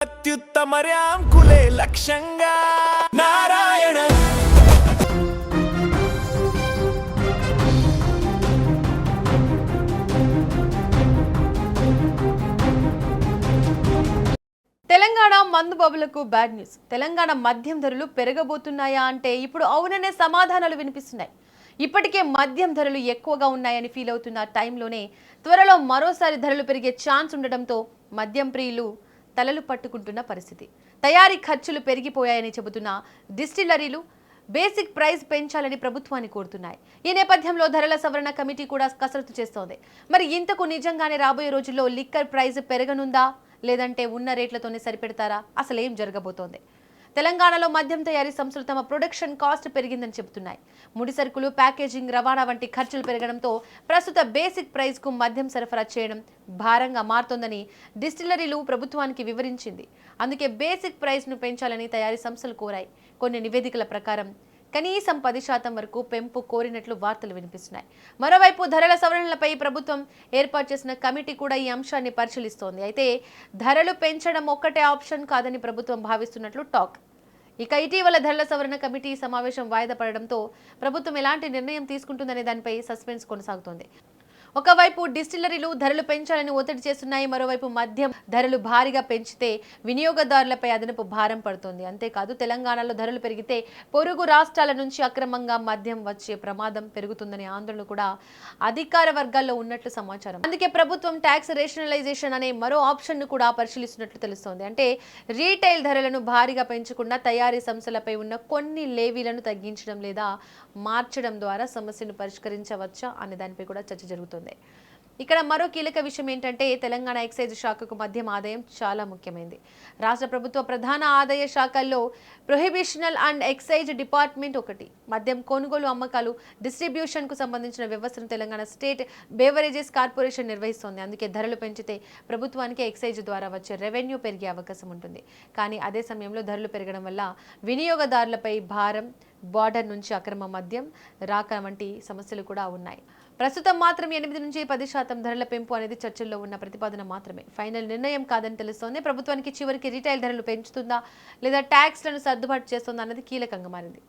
అత్యుత్తమర్యాంకులే లక్ష్యంగా నారాయణ తెలంగాణ మందు బాబులకు bad news. Telangana మద్యం ధరలు పెరగబోతున్నాయా అంటే ఇప్పుడు అవుననే సమాధానాలు వినిపిస్తున్నాయి. ఇప్పటికే మద్యం ధరలు ఎక్కువగా ఉన్నాయని ఫీల్ అవుతున్న టైంలోనే త్వరలో మరోసారి ధరలు పెరిగే ఛాన్స్ ఉండడంతో మద్యం ప్రియులు తలలు పట్టుకుంటున్న పరిస్థితి. తయారీ ఖర్చులు పెరిగిపోయాయని చెబుతున్న డిస్టిలరీలు బేసిక్ ప్రైస్ పెంచాలని ప్రభుత్వాన్ని కోరుతున్నాయి. ఈ నేపథ్యంలో ధరల సవరణ కమిటీ కూడా కసరత్తు చేస్తోంది. మరి ఇంతకు నిజంగానే రాబోయే రోజుల్లో లిక్కర్ ప్రైస్ పెరగనుందా, లేదంటే ఉన్న రేట్లతోనే సరిపెడతారా? అసలు ఏం జరగబోతోంది? తెలంగాణలో మద్యం తయారీ సంస్థలు తమ ప్రొడక్షన్ కాస్ట్ పెరిగిందని చెబుతున్నాయి. ముడి సరుకులు, ప్యాకేజింగ్, రవాణా వంటి ఖర్చులు పెరగడంతో ప్రస్తుత బేసిక్ ప్రైస్ కు మద్యం సరఫరా చేయడం భారంగా మారుతోందని డిస్టిలరీలు ప్రభుత్వానికి వివరించింది. అందుకే బేసిక్ ప్రైస్ ను పెంచాలని తయారీ సంస్థలు కోరాయి. కొన్ని నివేదికల ప్రకారం కనీసం 10% వరకు పెంపు కోరినట్లు వార్తలు వినిపిస్తున్నాయి. మరోవైపు ధరల సవరణలపై ప్రభుత్వం ఏర్పాటు చేసిన కమిటీ కూడా ఈ అంశాన్ని పరిశీలిస్తోంది. అయితే ధరలు పెంచడం ఒక్కటే ఆప్షన్ కాదని ప్రభుత్వం భావిస్తున్నట్లు టాక్. ఇక ఇటీవల ధరల సవరణ కమిటీ సమావేశం వాయిదా పడడంతో ప్రభుత్వం ఎలాంటి నిర్ణయం తీసుకుంటుందనే దానిపై సస్పెన్స్ కొనసాగుతోంది. ఒకవైపు డిస్టిలరీలు ధరలు పెంచాలని ఒత్తిడి చేస్తున్నాయి. మరోవైపు మద్యం ధరలు భారీగా పెంచితే వినియోగదారులపై అదనపు భారం పడుతోంది. అంతేకాదు తెలంగాణలో ధరలు పెరిగితే పొరుగు రాష్ట్రాల నుంచి అక్రమంగా మద్యం వచ్చే ప్రమాదం పెరుగుతుందనే ఆందోళన కూడా అధికార వర్గాల్లో ఉన్నట్లు సమాచారం. అందుకే ప్రభుత్వం ట్యాక్స్ రేషనలైజేషన్ అనే మరో ఆప్షన్ ను కూడా పరిశీలిస్తున్నట్లు తెలుస్తోంది. అంటే రీటైల్ ధరలను భారీగా పెంచకుండా తయారీ సంస్థలపై ఉన్న కొన్ని లేవీలను తగ్గించడం లేదా మార్చడం ద్వారా సమస్యను పరిష్కరించవచ్చా అనే దానిపై కూడా చర్చ జరుగుతుంది. ఇక్కడ మరో కీలక విషయం ఏంటంటే తెలంగాణ ఎక్సైజ్ శాఖకు మద్యం ఆదాయం చాలా ముఖ్యమైనది. రాష్ట్ర ప్రభుత్వ ప్రధాన ఆదాయ శాఖల్లో ప్రొహిబిషనల్ అండ్ ఎక్సైజ్ డిపార్ట్మెంట్ ఒకటి. మద్యం కొనుగోలు, అమ్మకాలు, డిస్ట్రిబ్యూషన్ కు సంబంధించిన వ్యవస్థను తెలంగాణ స్టేట్ బేవరేజెస్ కార్పొరేషన్ నిర్వహిస్తోంది. అందుకే ధరలు పెంచితే ప్రభుత్వానికి ఎక్సైజ్ ద్వారా వచ్చే రెవెన్యూ పెరిగే అవకాశం ఉంటుంది. కానీ అదే సమయంలో ధరలు పెరగడం వల్ల వినియోగదారులపై భారం, బార్డర్ నుంచి అక్రమ మద్యం రాక వంటి సమస్యలు కూడా ఉన్నాయి. ప్రస్తుతం మాత్రం 8 నుంచి 10% ధరల పెంపు అనేది చర్చల్లో ఉన్న ప్రతిపాదన మాత్రమే. ఫైనల్ నిర్ణయం కాదని తెలుస్తోంది. ప్రభుత్వానికి చివరికి రీటైల్ ధరలు పెంచుతుందా లేదా ట్యాక్స్లను సర్దుబాటు చేస్తుందా అన్నది కీలకంగా మారింది.